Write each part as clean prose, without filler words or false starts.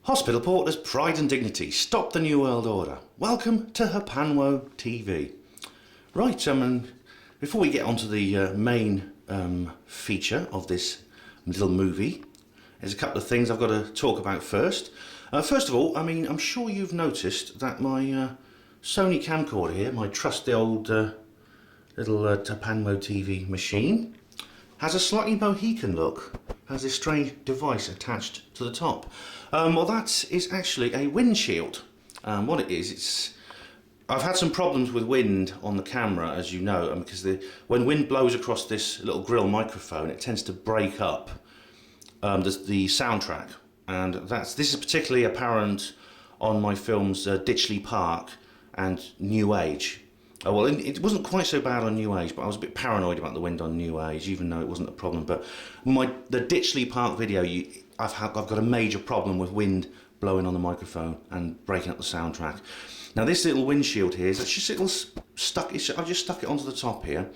Hospital porters, pride and dignity, stop the New World Order. Welcome to Hapanwo TV. Right, before we get onto the main feature of this little movie, there's a couple of things I've got to talk about first. First of all, I'm sure you've noticed that my Sony camcorder here, my trusty old little Hapanwo TV machine, has a slightly Mohican look, has this strange device attached to the top. Well, that is actually a windshield. What it is, I've had some problems with wind on the camera, as you know, because when wind blows across this little grill microphone, it tends to break up the soundtrack, and this is particularly apparent on my films Ditchley Park and New Age. Well, it wasn't quite so bad on New Age, but I was a bit paranoid about the wind on New Age, even though it wasn't a problem. But the Ditchley Park video, I've got a major problem with wind blowing on the microphone and breaking up the soundtrack. Now this little windshield here is just a little stuck. I've just stuck it onto the top here,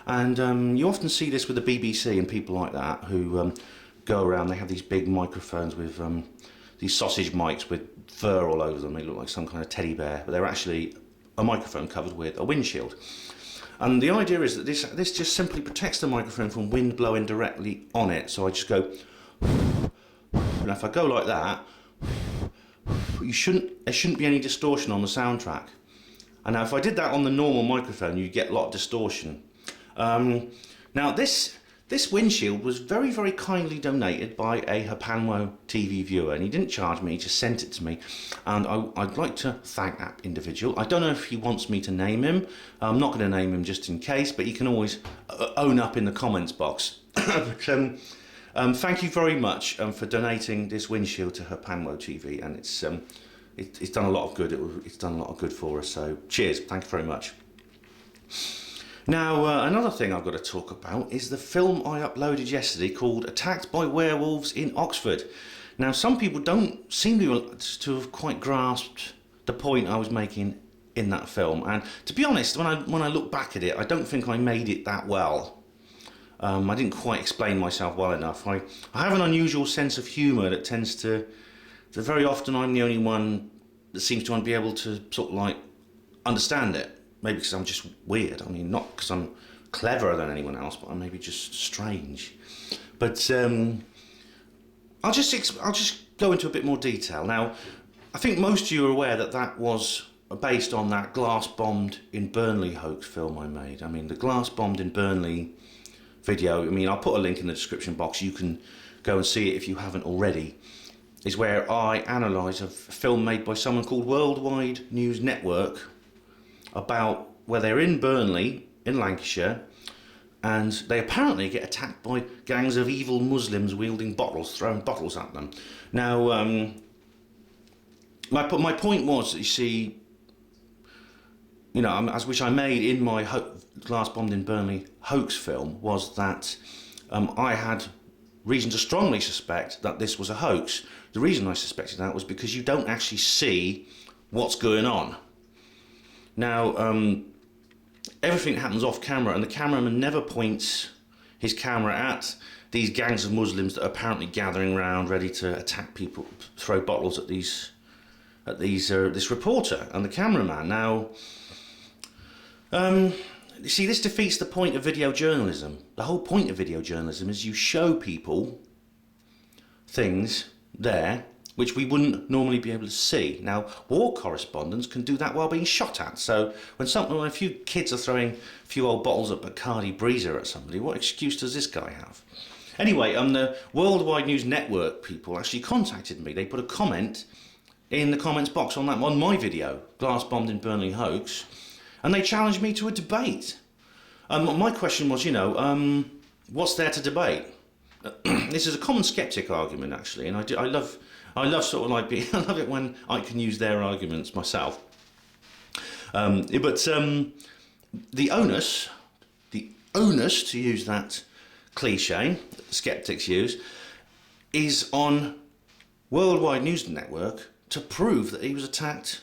and you often see this with the BBC and people like that who go around. They have these big microphones with these sausage mics with fur all over them. They look like some kind of teddy bear, but they're actually a microphone covered with a windshield. And the idea is that this just simply protects the microphone from wind blowing directly on it. So I just go, and if I go like that, there shouldn't be any distortion on the soundtrack. And now if I did that on the normal microphone, you'd get a lot of distortion. Now this windshield was very, very kindly donated by a Hapanwo TV viewer, and he didn't charge me, he just sent it to me, and I'd like to thank that individual. I don't know if he wants me to name him. I'm not going to name him just in case, but he can always own up in the comments box. But, thank you very much for donating this windshield to Hapanwo TV, and it's done a lot of good. It's done a lot of good for us, so cheers, thank you very much. Now, another thing I've got to talk about is the film I uploaded yesterday called Attacked by Werewolves in Oxford. Now, some people don't seem to have quite grasped the point I was making in that film. And to be honest, when I look back at it, I don't think I made it that well. I didn't quite explain myself well enough. I have an unusual sense of humour that tends to very often I'm the only one that seems to be able to sort of like understand it. Maybe because I'm just weird. Not because I'm cleverer than anyone else, but I'm maybe just strange. But I'll just go into a bit more detail. Now, I think most of you are aware that was based on that glass bombed in Burnley hoax film I made. The glass bombed in Burnley video, I'll put a link in the description box. You can go and see it if you haven't already. Is where I analyse a film made by someone called Worldwide News Network about where they're in Burnley in Lancashire, and they apparently get attacked by gangs of evil Muslims wielding bottles, throwing bottles at them. Now, my point was, you see, which I made in my Glass Bombed in Burnley hoax film, was that I had reason to strongly suspect that this was a hoax. The reason I suspected that was because you don't actually see what's going on. Now, everything happens off camera, and the cameraman never points his camera at these gangs of Muslims that are apparently gathering around, ready to attack people, throw bottles at this reporter and the cameraman. Now, you see, this defeats the point of video journalism. The whole point of video journalism is you show people things there which we wouldn't normally be able to see. Now, war correspondents can do that while being shot at. So when a few kids are throwing a few old bottles of Bacardi Breezer at somebody, what excuse does this guy have? Anyway, the Worldwide News Network people actually contacted me. They put a comment in the comments box on my video, Glass Bombed in Burnley Hoax, and they challenged me to a debate. My question was, what's there to debate? This is a common skeptic argument, actually, and I love sort of like I love it when I can use their arguments myself. But the onus to use that cliche that skeptics use is on Worldwide News Network to prove that he was attacked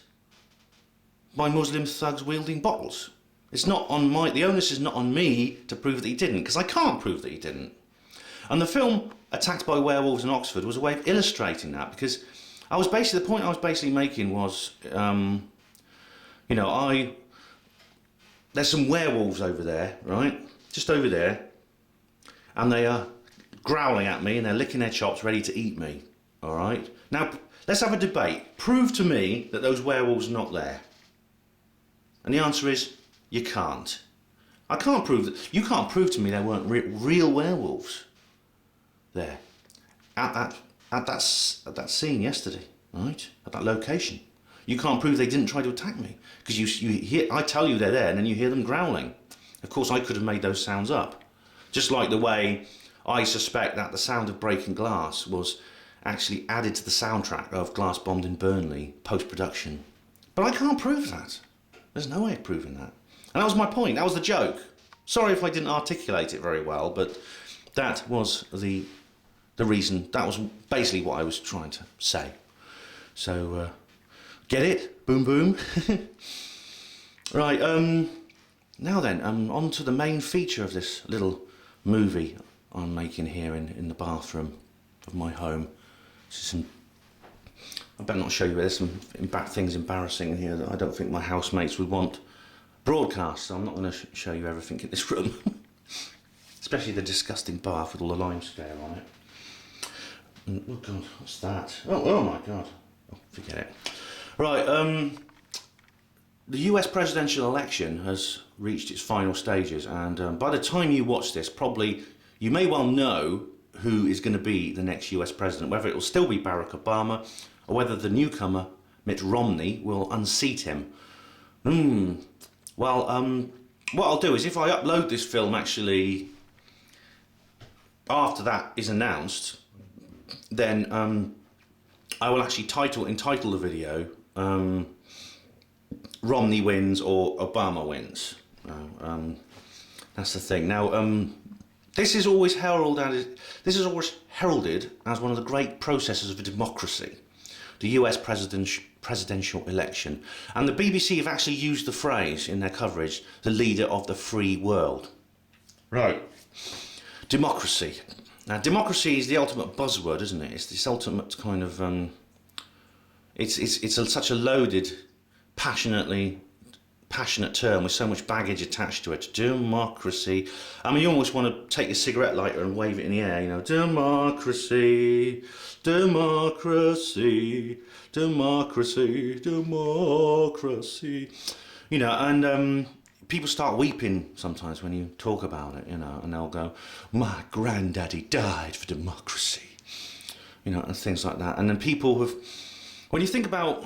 by Muslim thugs wielding bottles. It's not on the onus is not on me to prove that he didn't, because I can't prove that he didn't. And the film Attacked by Werewolves in Oxford was a way of illustrating that, because The point I was basically making was, you know, there's some werewolves over there, right? Just over there, and they are growling at me and they're licking their chops ready to eat me, all right? Now, let's have a debate. Prove to me that those werewolves are not there. And the answer is, you can't. I can't prove that. You can't prove to me there weren't real werewolves there at that scene yesterday, right? At that location. You can't prove they didn't try to attack me because you hear. I tell you they're there, and then you hear them growling. Of course, I could have made those sounds up, just like the way I suspect that the sound of breaking glass was actually added to the soundtrack of Glass Bombed in Burnley post-production. But I can't prove that. There's no way of proving that. And that was my point. That was the joke. Sorry if I didn't articulate it very well, but that was the reason. That was basically what I was trying to say. So, get it? Boom, boom. Right, now then, on to the main feature of this little movie I'm making here in the bathroom of my home. I better not show you, there's some things embarrassing in here that I don't think my housemates would want broadcast, so I'm not going to show you everything in this room. Especially the disgusting bath with all the lime scale on it. And, oh god, what's that? Oh my god. Oh, forget it. Right, the US presidential election has reached its final stages, and by the time you watch this, probably you may well know who is going to be the next US president, whether it will still be Barack Obama or whether the newcomer, Mitt Romney, will unseat him. Well, what I'll do is if I upload this film actually after that is announced, then I will actually entitle the video Romney wins or Obama wins. That's the thing. Now, this is always heralded as one of the great processes of a democracy, the US presidential election. And the BBC have actually used the phrase in their coverage, the leader of the free world. Right. Democracy. Now, democracy is the ultimate buzzword, isn't it? It's this ultimate kind of... such a loaded, passionate term with so much baggage attached to it. Democracy. I mean, you almost want to take your cigarette lighter and wave it in the air, you know. Democracy, democracy, democracy, democracy. You know, and people start weeping sometimes when you talk about it, you know, and they'll go, my granddaddy died for democracy. You know, and things like that. And then people have... When you think about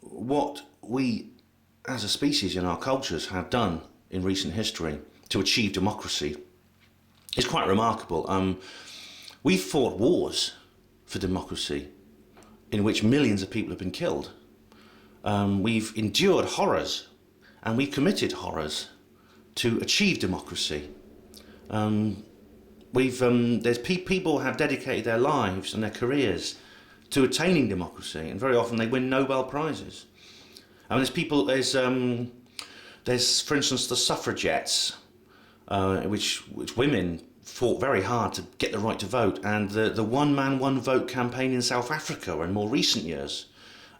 what we as a species in our cultures have done in recent history to achieve democracy, it's quite remarkable. We've fought wars for democracy in which millions of people have been killed. We've endured horrors and we've committed horrors to achieve democracy. People have dedicated their lives and their careers to attaining democracy, and very often they win Nobel Prizes. And there's for instance, the suffragettes, which women fought very hard to get the right to vote, and the one man, one vote campaign in South Africa in more recent years,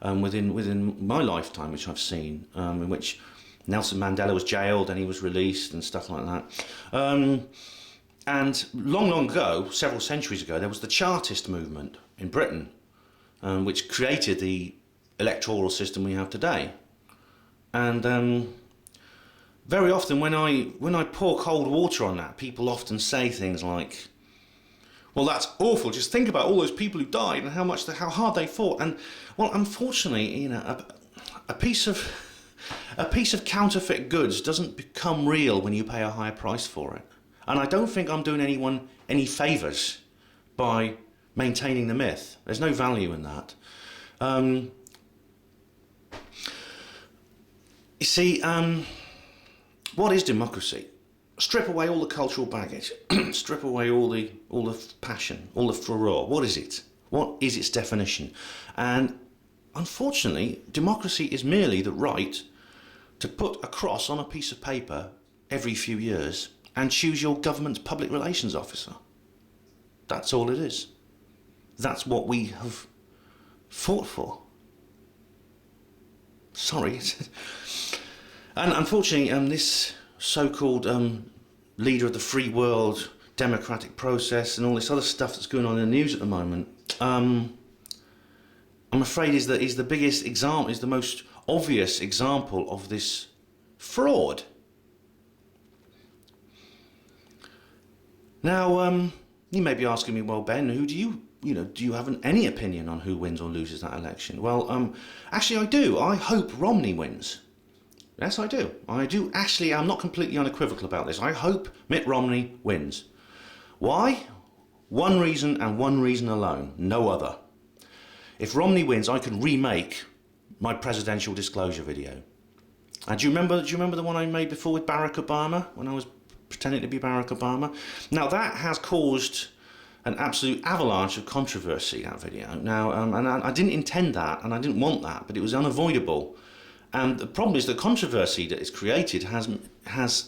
within my lifetime, which I've seen, in which Nelson Mandela was jailed and he was released and stuff like that. And long ago, several centuries ago, there was the Chartist movement in Britain, which created the electoral system we have today. And very often when I pour cold water on that, people often say things like, well, that's awful, just think about all those people who died and how hard they fought. And well, unfortunately, you know, a piece of counterfeit goods doesn't become real when you pay a higher price for it. And I don't think I'm doing anyone any favours by maintaining the myth. There's no value in that. You see, what is democracy? Strip away all the cultural baggage, strip away all the passion, all the furore. What is it? What is its definition? And unfortunately, democracy is merely the right to put a cross on a piece of paper every few years and choose your government's public relations officer. That's all it is. That's what we have fought for. Sorry. And unfortunately, this so-called leader of the free world democratic process and all this other stuff that's going on in the news at the moment, I'm afraid is the biggest example, is the most obvious example of this fraud. Now, you may be asking me, well, Ben, who do you have any opinion on who wins or loses that election? Well, actually I do. I hope Romney wins. Yes, I do. I do. Actually, I'm not completely unequivocal about this. I hope Mitt Romney wins. Why? One reason and one reason alone. No other. If Romney wins, I can remake my presidential disclosure video. And do you remember the one I made before with Barack Obama, when I was pretending to be Barack Obama? Now that has caused an absolute avalanche of controversy, that video. Now, and I didn't intend that, and I didn't want that, but it was unavoidable. And the problem is the controversy that is created has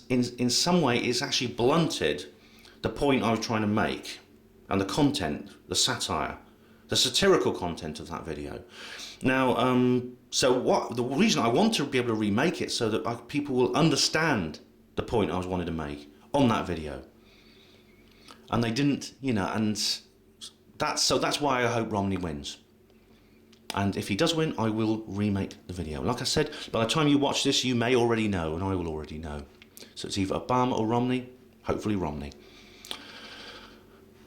in some way, it's actually blunted the point I was trying to make, and the content, the satire, the satirical content of that video. Now, the reason I want to be able to remake it so that people will understand the point I was wanting to make on that video, and they didn't, and that's why I hope Romney wins. And if he does win, I will remake the video. Like I said, by the time you watch this, you may already know, and I will already know. So it's either Obama or Romney. Hopefully Romney.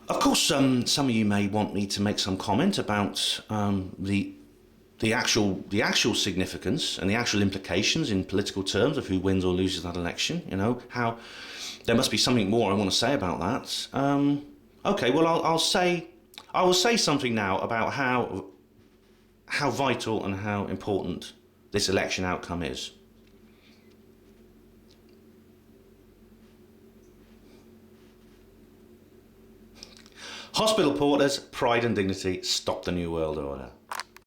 Of course, some of you may want me to make some comment about the actual significance and the actual implications in political terms of who wins or loses that election. How there must be something more I want to say about that. Okay, well I will say something now about how vital and how important this election outcome is. Hospital porters, pride and dignity, stop the New World Order.